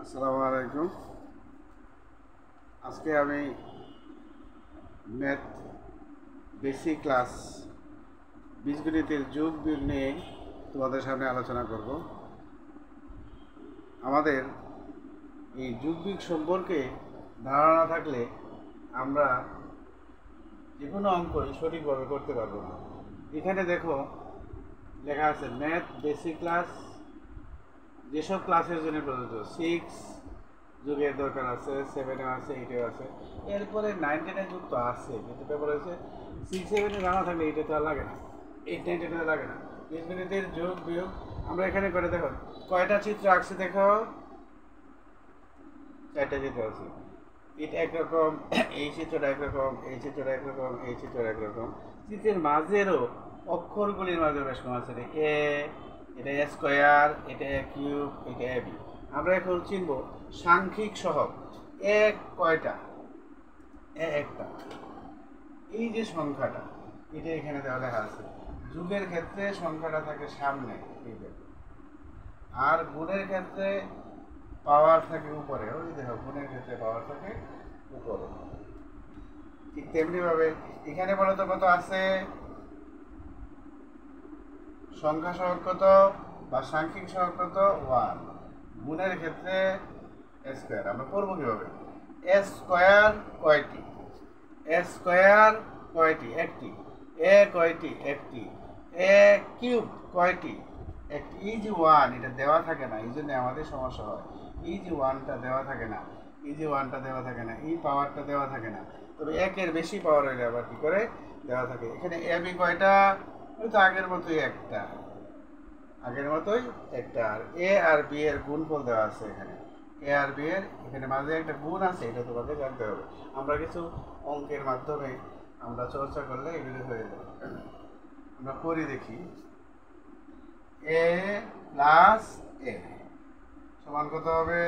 আসসালামু আলাইকুম। আজকে আমি ম্যাথ বেসিক ক্লাস বীজগণিতের যোগ বিয়োগ নিয়ে তোমাদের সামনে আলোচনা করব। আমাদের এই যোগ বিয়োগ সম্পর্কে ধারণা থাকলে আমরা যে কোনো অঙ্কই সঠিকভাবে করতে পারবো না। এখানে দেখো লেখা আছে ম্যাথ বেসিক ক্লাস, যেসব ক্লাসের জন্য প্রযোজ্য। 6 যুগের দরকার আছে, 7 আছে, 8 আছে, এরপরে 9 10 যুগ তো আছে, কিন্তু ব্যাপার হচ্ছে 6 7 জানা থাকলে 8 তো আর লাগে না, 8 9 10 লাগে না। বীজগণিতের যোগ বিয়োগ আমরা এখানে করে দেখো কয়টা চিত্র আঁকছে, দেখো 4টা চিত্র আছে। এটা একরকম, এই চিত্রটা একরকম, এই চিত্রটা একরকম, এই চিত্রটা একরকম। চিত্রের মাঝেরও অক্ষরগুলির মাঝে বেশ কম আছে। এ, এটা এ স্কোয়ার, এটা এ কিউব, এটা এ বি। আমরা এখন চিনব সাংখ্যিক সহগ। এক কয়টা? একটা। এই যে সংখ্যাটা, এটা এখানে দেওয়া লেখা আছে। যুগের ক্ষেত্রে সংখ্যাটা থাকে সামনে, এই দেখো। আর গুণের ক্ষেত্রে পাওয়ার থাকে উপরে। ওই দেখো, গুণের ক্ষেত্রে পাওয়ার থাকে উপরে। ঠিক তেমনি ভাবে এখানে বলো তো কত আছে? সংখ্যা সহগ কত বা সাংখ্যিক সহগ কত? 1। গুণের ক্ষেত্রে স্কোয়ার। আমরা করবো কিভাবে? এ স্কোয়ার কয়টি? এ স্কোয়ার কয়টি? একটি। এ কয়টি? একটি। এ কিউব কয়টি? একটি। এই যে 1, এটা দেওয়া থাকে না, এই জন্য আমাদের সমস্যা হয়। এই যে 1টা দেওয়া থাকে না, এই যে 1টা দেওয়া থাকে না, এই পাওয়ারটা দেওয়া থাকে না। তবে একের বেশি পাওয়ার হইলে আবার কি করে দেওয়া থাকে। এখানে এ বি কয়টা? ওই তো আগের মতোই একটা, আগের মতোই একটা। আর এ আর বি এর গুণফল দেওয়া আছে এখানে। এ আর বি এর এখানে মাঝে একটা গুণ আছে, এটা তোমাকে জানতে হবে। আমরা কিছু অঙ্কের মাধ্যমে আমরা চর্চা করলে এগুলি হয়ে যাবে। আমরা করি দেখি। এ প্লাস এ সমান কত হবে?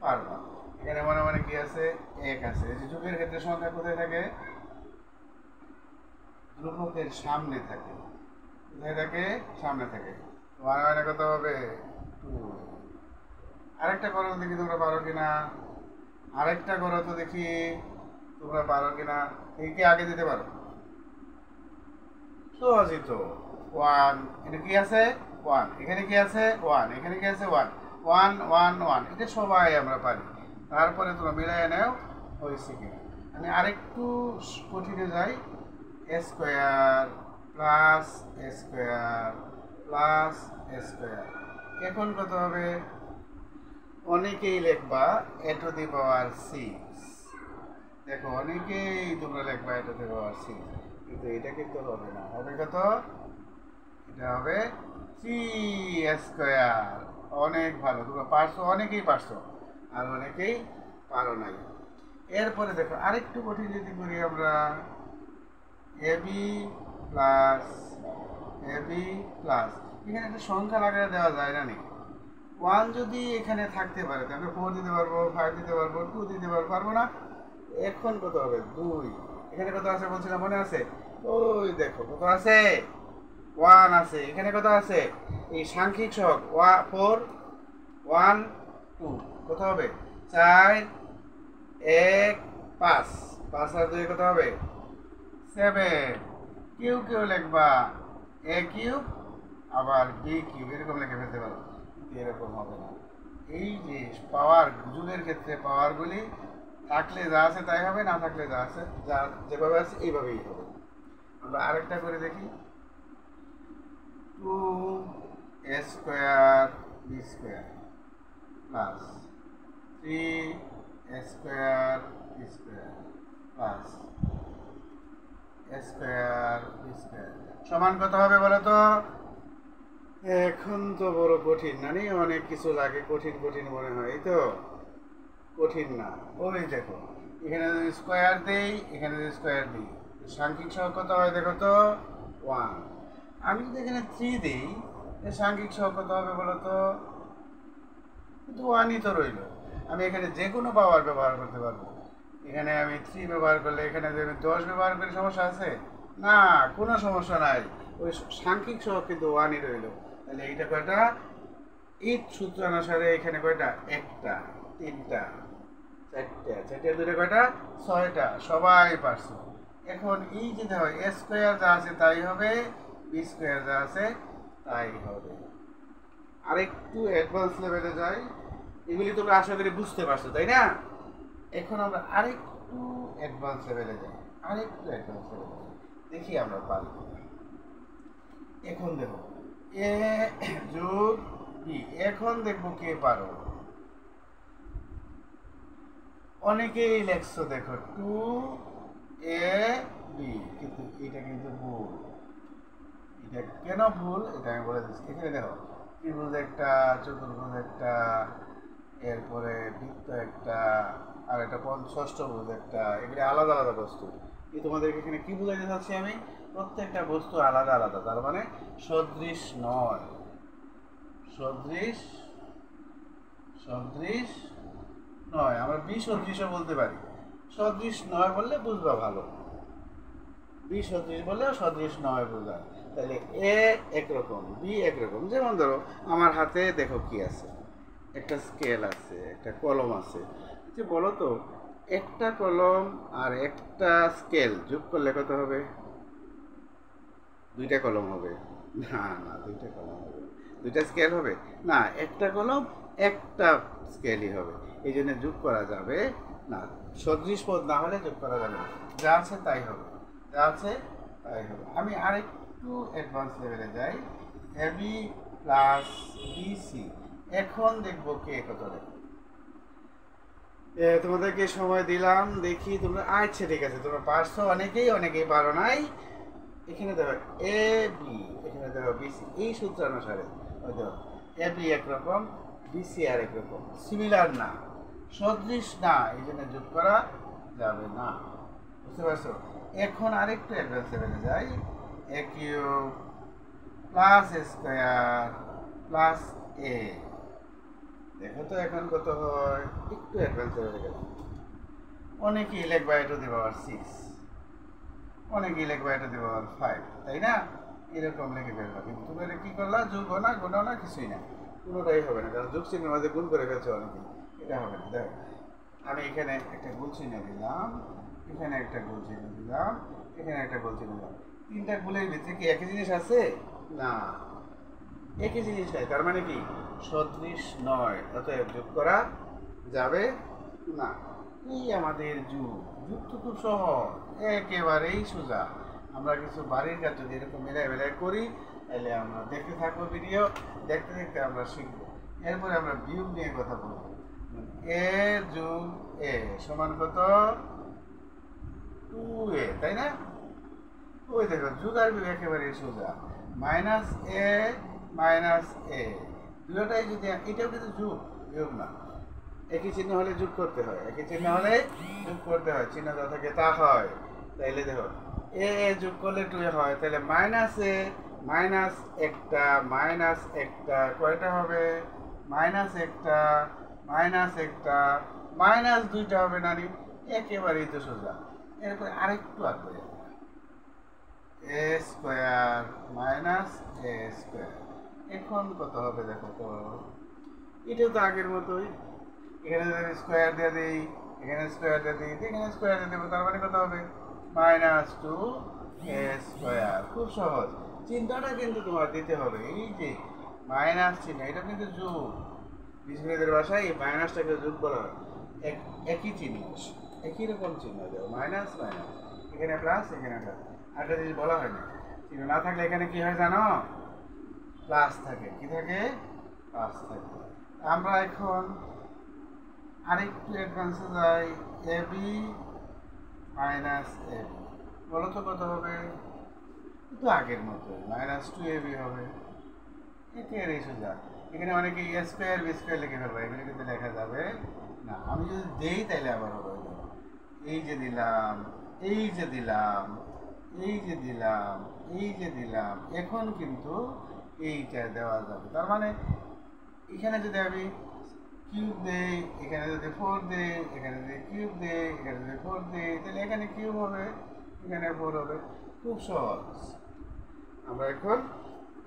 পারবা। এখানে মনে মনে কি আছে? 1 আছে। এই যে যুগের ক্ষেত্রে সংখ্যা কোথায় থাকে? ধ্রুবকের সামনে থাকে। কোথায় থাকে? সামনে থাকে। মানে মানে কত হবে? 2। আরেকটা করো দেখি তোমরা পারো কিনা। আরেকটা করো তো দেখি তোমরা পারো কিনা। এই কি আগে দিতে পারো? সহজই তো। 1, এটা কি আছে? 1। এখানে কি আছে? 1। এখানে কি আছে? 1 1 1 1। এটা সবাই আমরা পারি। তারপরে তোমরা মিলাই নাও হয়েছে কিনা। আমি আরেকটু কঠিনে যাই। এ স্কোয়ার প্লাস এ স্কোয়ার প্লাস এ স্কোয়ার। এখন কত হবে? অনেকেই লিখবা এ টু দি পাওয়ার 6। দেখো, অনেকেই তোমরা লিখবা এ টু দি পাওয়ার 6, কিন্তু এটা কিন্তু হবে না। হবে কত? এটা হবে 3 স্কোয়ার। অনেক ভালো, তোমরা পারছো, অনেকেই পারছো, আর অনেকেই পারো নাই। এরপরে দেখো আরেকটু কঠিন যদি করি আমরা। এবি প্লাস এবি প্লাস, এখানে একটা সংখ্যা লাগায় দেওয়া যায় না নি? 1 যদি এখানে থাকতে পারে তাহলে 4 দিতে পারবো, 5 দিতে পারবো, 2 দিতে পারবো, পারবো না? এখন কত হবে? 2। এখানে কত আছে বলছিলাম, মনে আছে? ওই দেখো কত আছে? 1 আছে। এখানে কত আছে? এই সাংখ্যিক সহগ 4 1 2 কত হবে? 4 1 5 5 আর 2 কত হবে? 7। কিউ কিউ লিখবা এ কিউব আবার বি কিউব, এরকম লিখে ফেলতে পারো, কিন্তু এরকম হবে না। এই যে পাওয়ার, যুগের ক্ষেত্রে পাওয়ারগুলি থাকলে যা আছে তাই হবে, না থাকলে যা আছে, যা যেভাবে আছে এইভাবেই হবে। আমরা আরেকটা করে দেখি। 2 এ স্কোয়ার বি স্কোয়ার প্লাস 3 এ স্কোয়ার বি স্কোয়ার প্লাস এ স্কোয়ার বি স্কোয়ার সমান কত হবে বলো তো? এখন তো বড় কঠিন না নি, অনেক কিছু লাগে, কঠিন কঠিন মনে হয়, এই তো কঠিন না। ওই দেখো, এখানে যদি স্কোয়ার দেই, এখানে যদি স্কোয়ার দিই, সাংখ্যিক সহগ কত হয় দেখো তো? 1। আমি যদি এখানে 3 দিই, সাংখ্যিক সহগ কত হবে বলো তো? কিন্তু 1ই তো রইল। আমি এখানে যে কোনো পাওয়ার ব্যবহার করতে পারবো। এখানে আমি 3 ব্যবহার করলে, এখানে যদি আমি 10 ব্যবহার করি, সমস্যা আছে? না, কোনো সমস্যা নাই। ওই সাংখ্যিক সহগ কিন্তু 1ই রইল। তাহলে এইটা কয়টা? এই সূত্র অনুসারে এখানে কয়টা? একটা, তিনটা, চারটা, চারটে দুটো কয়টা? ছয়টা। সবাই পারছো। এখন এই যে দেখো এ স্কোয়ার যা আছে তাই হবে, বি স্কোয়ার যা আছে তাই হবে। আরেকটু অ্যাডভান্স লেভেলে যাই। এগুলি তোমরা আশা করি বুঝতে পারছো, তাই না? এখন আমরা আরেকটু অ্যাডভান্স লেভেলে যাই, আরেকটু অ্যাডভান্স লেভেলে যাই, দেখি আমরা পারি। এখন দেখো এ যোগ বি, এখন দেখবো কে পারো। অনেকেই লেখছো দেখো 2ab, কিন্তু এটা কিন্তু ভুল। এটা কেন ভুল এটা আমি বলে দিচ্ছি। এখানে দেখো ত্রিভুজ একটা, চতুর্ভুজ একটা, এরপরে বৃত্ত একটা, আর একটা ষষ্ঠভুজ একটা, এগুলি আলাদা আলাদা বস্তু। এই তোমাদেরকে এখানে কি বুঝাইতে চাচ্ছি আমি? প্রত্যেকটা বস্তু আলাদা আলাদা, তার মানে সদৃশ নয়। সদৃশ সদৃশ নয়। আমরা বিসদৃশও বলতে পারি। সদৃশ নয় বললে বুঝবা ভালো, বিসদৃশ বললে সদৃশ নয় বোঝায়। তাহলে এ একরকম, বি একরকম। যেমন ধরো আমার হাতে দেখো কি আছে, একটা স্কেল আছে, একটা কলম আছে। যে বলো তো একটা কলম আর একটা স্কেল যোগ করলে কত হবে? দুইটা কলম হবে? না না, দুইটা কলম হবে। দুইটা স্কেল হবে না, একটা কলম একটা স্কেলই হবে। এই জন্য যোগ করা যাবে না। সদৃশ পদ না হলে যোগ করা যাবে না। যা আছে তাই হবে, যা আছে তাই হবে। আমি আরেকটু অ্যাডভান্স লেভেলে যাই। এবি প্লাস বিসি, এখন দেখবো কে কত দেবে। তোমাদেরকে সময় দিলাম, দেখি তোমরা। আচ্ছা ঠিক আছে, তোমরা পারছো অনেকেই, অনেকেই পারো নাই। এখানে দেখো এ বি, এখানে দেখো বিসি, এই সূত্র অনুসারে ওই দেখো এ বি একরকম, বিসি আর একরকম, সিমিলার না, সদৃশ না, এই জন্য যোগ করা যাবে না। বুঝতে পারছো? এখন আরেকটু অ্যাডভান্স লেভেলে যাই। এ কিউব প্লাস স্কোয়ার প্লাস এ, দেখো তো এখন কত হয়? একটু অ্যাডভান্স লেভেলে গেলাম। অনেকেই লিখবা টু দি পাওয়ার 6, অনেকেই লিখবা টু দি পাওয়ার 5, তাই না? এরকম লিখে ফেলবা। কিন্তু তুমি এটা কি করলা? যোগও না, গুণও না, কিছুই না, কোনোটাই হবে না, কারণ যোগ চিহ্নের মাঝে গুণ করে ফেলছে অনেকেই। এটা হবে না। দেখো আমি এখানে একটা গুণ চিহ্ন দিলাম, এখানে একটা গুণ চিহ্ন দিলাম, এখানে একটা গুণ চিহ্ন দিলাম। তিনটা গুণের ভিতরে কি একই জিনিস আছে? না, একই জিনিস নাই। তার মানে কি? সদৃশ নয়, অতএব যোগ করা যাবে না। এই আমাদের যুগ, যুগ তো খুব সহজ, একেবারেই সোজা। আমরা কিছু বাড়ির কাজ যদি এরকম মিলাই মিলাই করি, তাহলে আমরা দেখতে থাকবো ভিডিও, দেখতে দেখতে আমরা শিখবো। এরপরে আমরা বিয়োগ নিয়ে কথা বলবো। এ যোগ এ সমান কত? 2a, তাই না? ওই দেখো যোগ আর বিয়োগ একেবারেই সোজা। মাইনাস এ মাইনাস এ, দুটোটাই যদি, এটাও কিন্তু যোগ, বিয়োগ না। একই চিহ্ন হলে যোগ করতে হয়, একই চিহ্ন হলে যোগ করতে হয়, চিহ্ন যা থাকে তা হয়। তাইলে দেখো এ যোগ করলে 2a হয়, তাহলে মাইনাস এ মাইনাস একটা মাইনাস একটা কয়টা হবে? মাইনাস একটা মাইনাস একটা মাইনাস দুইটা হবে নানি, একেবারেই তো সোজা। এরপরে আরেকটু আগে এ স্কোয়ার মাইনাস এ স্কোয়ার, এখন কত হবে দেখো তো? এটাও তো আগের মতোই। এখানে যদি আমি স্কোয়ার দিয়ে দিই, এখানে স্কোয়ার দিয়ে দিই, এখানে স্কোয়ার দিয়ে দেবো, তার মানে কত হবে? Minus 2a square. খুব সহজ। চিন্তাটা কিন্তু তোমার দিতে হবে, এই যে মাইনাস চিহ্ন, এটা কিন্তু যোগ। বীজগণিতের ভাষায় এই মাইনাসটাকে যোগ করা হয়। একই চিহ্ন, একই রকম চিহ্ন দেবো, মাইনাস মাইনাস, এখানে প্লাস এখানে প্লাস। একটা জিনিস বলা হয় না, চিহ্ন না থাকলে এখানে কি হয় জানো? প্লাস থাকে। কি থাকে? প্লাস থাকে। আমরা এখন আরেকটু অ্যাডভান্সে যাই। A B minus A B, বলো তো কত হবে? কিন্তু আগের মতো মাইনাস 2ab হবে। একেবারেই সোজা। এখানে অনেকে এ স্কোয়ার বি স্কোয়ার লিখে ফেলবে, এগুলো কিন্তু লেখা যাবে না। আমি যদি দেই তাহলে আবার হবে। এই যে দিলাম, এই যে দিলাম, এই যে দিলাম, এই যে দিলাম, এখন কিন্তু এইটা দেওয়া যাবে। তার মানে এখানে যদি আমি কিউব দেই, এখানে যদি 4 দেই, এখানে যদি কিউব দেই, এখানে যদি 4 দেই, তাহলে এখানে কিউব হবে, এখানে 4 হবে। খুব সহজ। আমরা এখন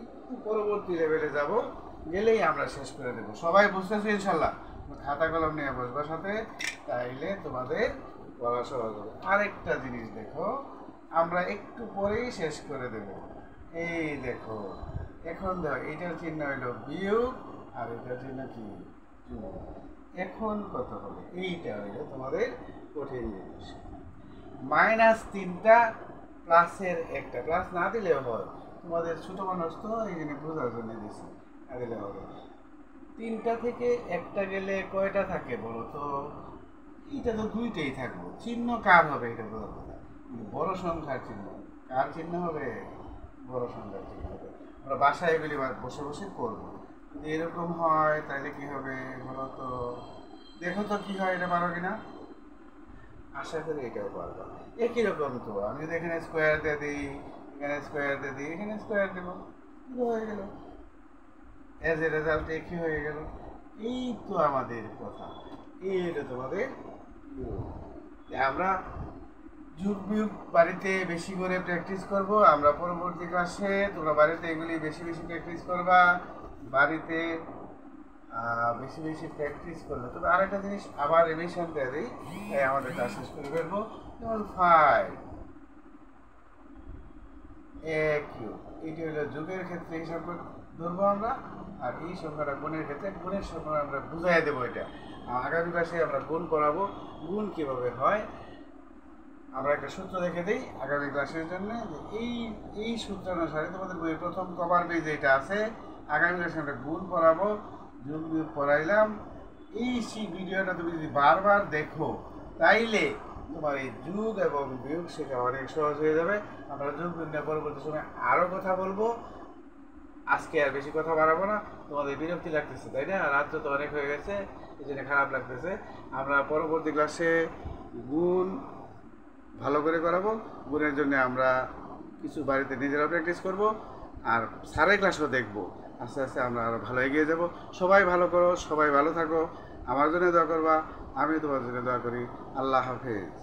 একটু পরবর্তী লেভেলে যাব, গেলেই আমরা শেষ করে দেবো। সবাই বুঝতেছো ইনশাল্লাহ? খাতা কলম নিয়ে বসবার সাথে, তাইলে তোমাদের পড়া সহজ হবে। আরেকটা জিনিস দেখো, আমরা একটু পরেই শেষ করে দেব। এই দেখো, এখন দেখো এটার চিহ্ন হইল বিয়োগ আর এটার চিহ্ন কি যোগ। এখন কত হবে? এইটা হইল তোমাদের কঠিন জিনিস। -3টা প্লাসের একটা, প্লাস না দিলেও হয়, তোমাদের ছোট মানুষ তো এই জন্য বোঝার জন্য দিয়েছি, না দিলে হবে। 3টা থেকে একটা গেলে কয়টা থাকে বলো তো? এটা তো 2টাই থাকবো। চিহ্ন কার হবে এটা বোঝার কথা। বড় সংখ্যার চিহ্ন কার চিহ্ন হবে? বড় সংখ্যার চিহ্ন হবে। আমরা বাসায় এগুলি বসে বসে করবো। এরকম হয় তাহলে কি হবে বলো তো? দেখো তো কি হয়, এটা পারো কিনা? আশা করি এটাও পারবো। একই রকম তো, আমি যদি এখানে স্কোয়ার দিয়ে দিই, এখানে স্কোয়ার দিয়ে দিই, এখানে স্কোয়ার দেবো, হয়ে গেল। এজ এ রেজাল্ট একই হয়ে গেল। এই তো আমাদের কথা। এইটা তোমাদের আমরা যোগ বিয়োগ বাড়িতে বেশি করে প্র্যাকটিস করব। আমরা পরবর্তী ক্লাসে তোমরা বাড়িতে এগুলি বেশি বেশি প্র্যাকটিস করবা। বাড়িতে বেশি বেশি প্র্যাকটিস করলে তবে আরেকটা জিনিস আবার রিভিশন দিয়ে দিই, আমাদের কাজ শেষ করে ফেলবো। যেমন 5 কিউব, এটি হলো যোগের ক্ষেত্রে হিসাব ধরবো আমরা, আর এই সংখ্যাটা গুণের ক্ষেত্রে গুণের সংখ্যা আমরা বুঝাই দেবো। এটা আগামী ক্লাসে আমরা গুণ করাবো, গুণ কীভাবে হয় আমরা একটা সূত্র দেখে দিই আগামী ক্লাসের জন্য। এই সূত্র অনুসারে তোমাদের বইয়ের প্রথম কভার পেজ যেটা আছে, আগামী ক্লাসে আমরা গুণ পড়াবো, যোগ বিয়োগ পড়াইলাম। এই ভিডিওটা তুমি যদি বারবার দেখো তাইলে তোমার এই যোগ এবং বিয়োগ শেখা অনেক সহজ হয়ে যাবে। আমরা যোগ বিয়োগ নিয়ে পরবর্তী সময় আরও কথা বলবো। আজকে আর বেশি কথা বাড়াবো না, তোমাদের বিরক্তি লাগতেছে তাই না? রাত্রে তো অনেক হয়ে গেছে, এই জন্য খারাপ লাগতেছে। আমরা পরবর্তী ক্লাসে গুণ ভালো করে করাবো। গুণের জন্য আমরা কিছু বাড়িতে নিজেরা প্র্যাকটিস করব, আর স্যারের ক্লাসও দেখবো। আস্তে আস্তে আমরা আরও ভালো এগিয়ে যাব। সবাই ভালো করো, সবাই ভালো থাকো, আমার জন্য দোয়া করবা, আমি তোমার জন্য দোয়া করি। আল্লাহ হাফেজ।